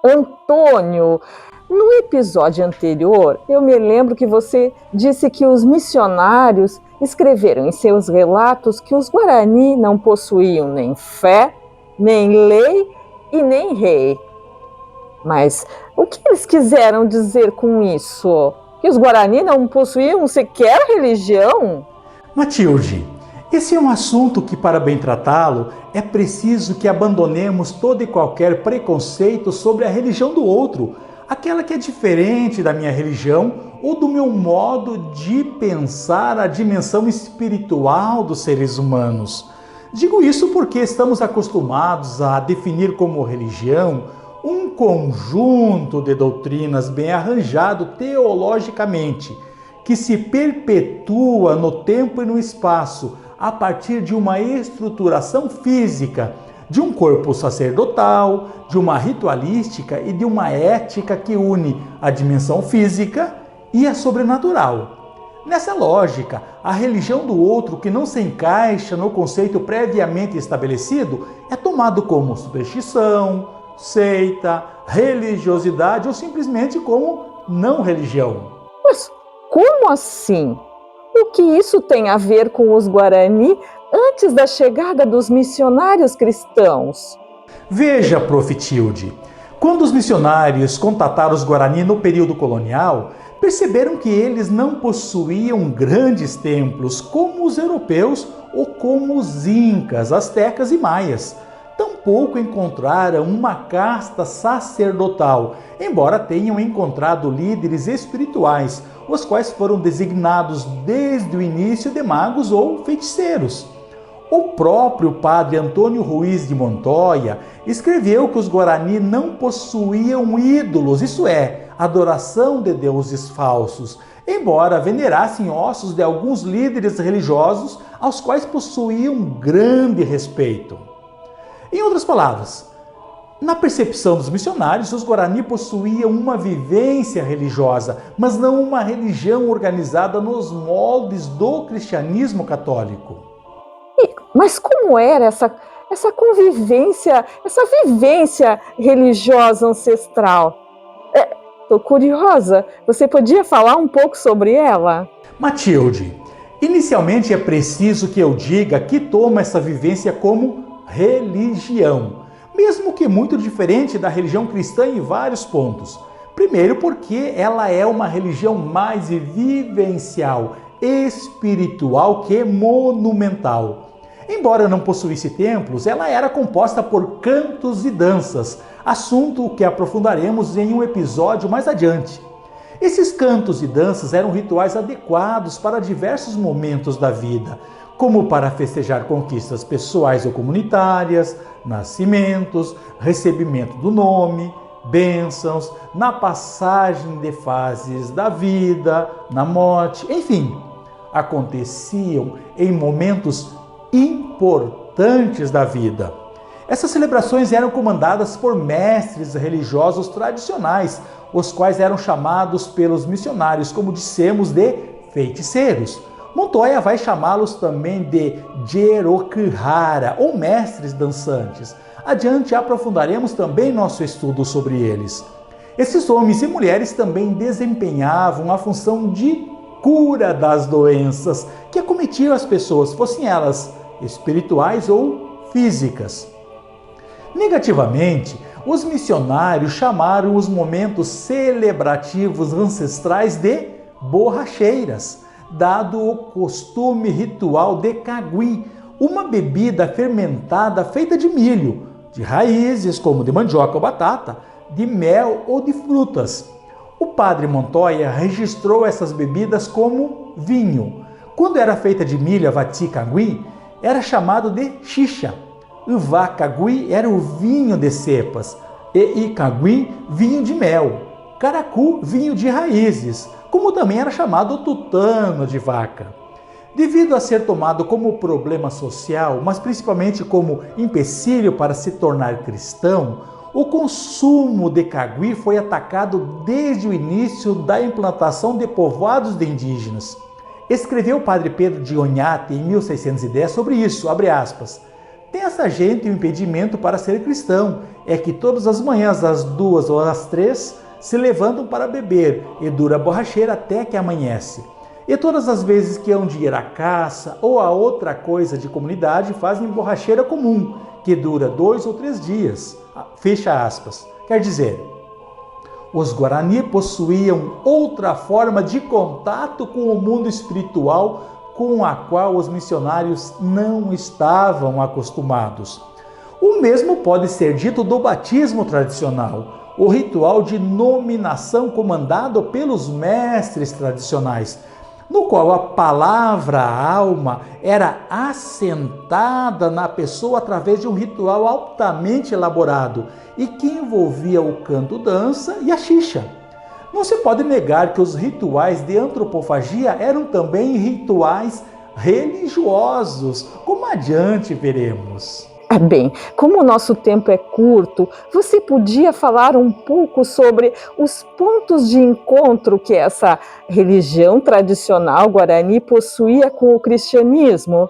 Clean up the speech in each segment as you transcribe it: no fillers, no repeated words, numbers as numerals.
Antônio, no episódio anterior, eu me lembro que você disse que os missionários escreveram em seus relatos que os Guarani não possuíam nem fé, nem lei e nem rei. Mas o que eles quiseram dizer com isso? Que os Guarani não possuíam sequer religião? Matilde, esse é um assunto que, para bem tratá-lo, é preciso que abandonemos todo e qualquer preconceito sobre a religião do outro, aquela que é diferente da minha religião ou do meu modo de pensar a dimensão espiritual dos seres humanos. Digo isso porque estamos acostumados a definir como religião um conjunto de doutrinas bem arranjado teologicamente, que se perpetua no tempo e no espaço a partir de uma estruturação física, de um corpo sacerdotal, de uma ritualística e de uma ética que une a dimensão física e a sobrenatural. Nessa lógica, a religião do outro que não se encaixa no conceito previamente estabelecido é tomado como superstição, seita, religiosidade ou simplesmente como não religião. Mas como assim? O que isso tem a ver com os Guarani antes da chegada dos missionários cristãos? Veja, Prof. Tilde, quando os missionários contataram os Guarani no período colonial, perceberam que eles não possuíam grandes templos como os europeus ou como os incas, astecas e maias. Tampouco encontraram uma casta sacerdotal, embora tenham encontrado líderes espirituais, os quais foram designados desde o início de magos ou feiticeiros. O próprio padre Antônio Ruiz de Montoya escreveu que os Guarani não possuíam ídolos, isso é, adoração de deuses falsos, embora venerassem ossos de alguns líderes religiosos aos quais possuíam grande respeito. Em outras palavras, na percepção dos missionários, os Guarani possuíam uma vivência religiosa, mas não uma religião organizada nos moldes do cristianismo católico. Mas como era essa convivência, essa vivência religiosa ancestral? Estou curiosa, você podia falar um pouco sobre ela? Matilde, inicialmente é preciso que eu diga que toma essa vivência como religião, mesmo que muito diferente da religião cristã em vários pontos. Primeiro porque ela é uma religião mais vivencial, espiritual que monumental. Embora não possuísse templos, ela era composta por cantos e danças, assunto que aprofundaremos em um episódio mais adiante. Esses cantos e danças eram rituais adequados para diversos momentos da vida, como para festejar conquistas pessoais ou comunitárias, nascimentos, recebimento do nome, bênçãos, na passagem de fases da vida, na morte, enfim, aconteciam em momentos importantes da vida. Essas celebrações eram comandadas por mestres religiosos tradicionais, os quais eram chamados pelos missionários, como dissemos, de feiticeiros. Montoya vai chamá-los também de Jerokihara, ou mestres dançantes. Adiante aprofundaremos também nosso estudo sobre eles. Esses homens e mulheres também desempenhavam a função de cura das doenças que acometiam as pessoas, fossem elas espirituais ou físicas. Negativamente, os missionários chamaram os momentos celebrativos ancestrais de borracheiras, dado o costume ritual de cagui, uma bebida fermentada feita de milho, de raízes como de mandioca ou batata, de mel ou de frutas. O padre Montoya registrou essas bebidas como vinho. Quando era feita de milho, a vati cagui era chamado de xixa. Uva cagui era o vinho de cepas, e cagui, vinho de mel. Caracu, vinho de raízes, como também era chamado o tutano de vaca. Devido a ser tomado como problema social, mas principalmente como empecilho para se tornar cristão, o consumo de cagui foi atacado desde o início da implantação de povoados de indígenas. Escreveu o padre Pedro de Oñate em 1610 sobre isso, abre aspas, Tem essa gente um impedimento para ser cristão, é que todas as manhãs, às 2 ou às 3, se levantam para beber e dura a borracheira até que amanhece. E todas as vezes que hão de ir à caça ou a outra coisa de comunidade, fazem borracheira comum, que dura 2 ou 3 dias. Fecha aspas. Quer dizer, os Guarani possuíam outra forma de contato com o mundo espiritual com a qual os missionários não estavam acostumados. O mesmo pode ser dito do batismo tradicional, o ritual de nominação comandado pelos mestres tradicionais, no qual a palavra alma era assentada na pessoa através de um ritual altamente elaborado e que envolvia o canto-dança e a xixa. Não se pode negar que os rituais de antropofagia eram também rituais religiosos, como adiante veremos. Bem, como o nosso tempo é curto, você podia falar um pouco sobre os pontos de encontro que essa religião tradicional guarani possuía com o cristianismo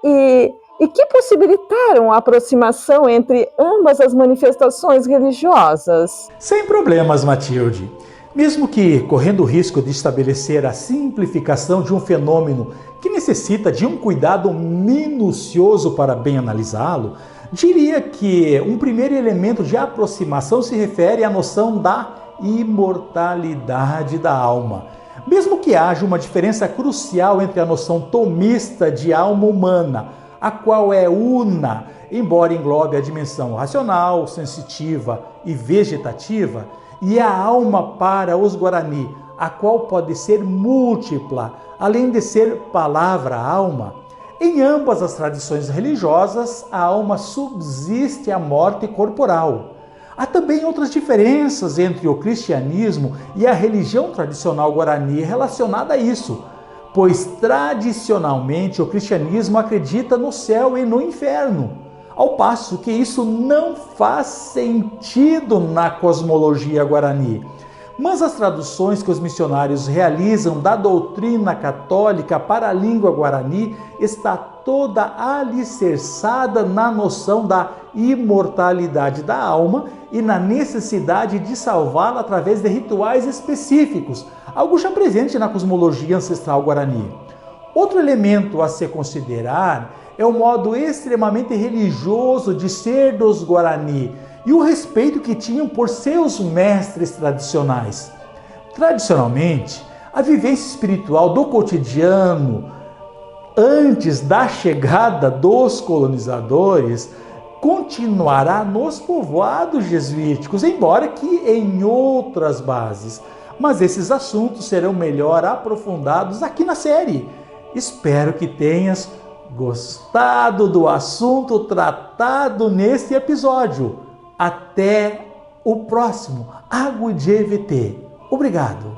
e que possibilitaram a aproximação entre ambas as manifestações religiosas? Sem problemas, Matilde. Mesmo que correndo o risco de estabelecer a simplificação de um fenômeno que necessita de um cuidado minucioso para bem analisá-lo, diria que um primeiro elemento de aproximação se refere à noção da imortalidade da alma. Mesmo que haja uma diferença crucial entre a noção tomista de alma humana, a qual é una, embora englobe a dimensão racional, sensitiva e vegetativa, e a alma para os Guarani, a qual pode ser múltipla, além de ser palavra-alma. Em ambas as tradições religiosas, a alma subsiste à morte corporal. Há também outras diferenças entre o cristianismo e a religião tradicional guarani relacionada a isso, pois tradicionalmente o cristianismo acredita no céu e no inferno, ao passo que isso não faz sentido na cosmologia guarani. Mas as traduções que os missionários realizam da doutrina católica para a língua guarani está toda alicerçada na noção da imortalidade da alma e na necessidade de salvá-la através de rituais específicos, algo já presente na cosmologia ancestral guarani. Outro elemento a se considerar é o modo extremamente religioso de ser dos Guarani e o respeito que tinham por seus mestres tradicionais. Tradicionalmente, a vivência espiritual do cotidiano, antes da chegada dos colonizadores, continuará nos povoados jesuíticos, embora que em outras bases. Mas esses assuntos serão melhor aprofundados aqui na série. Espero que tenhas gostado do assunto tratado neste episódio. Até o próximo Água de EVT. Obrigado.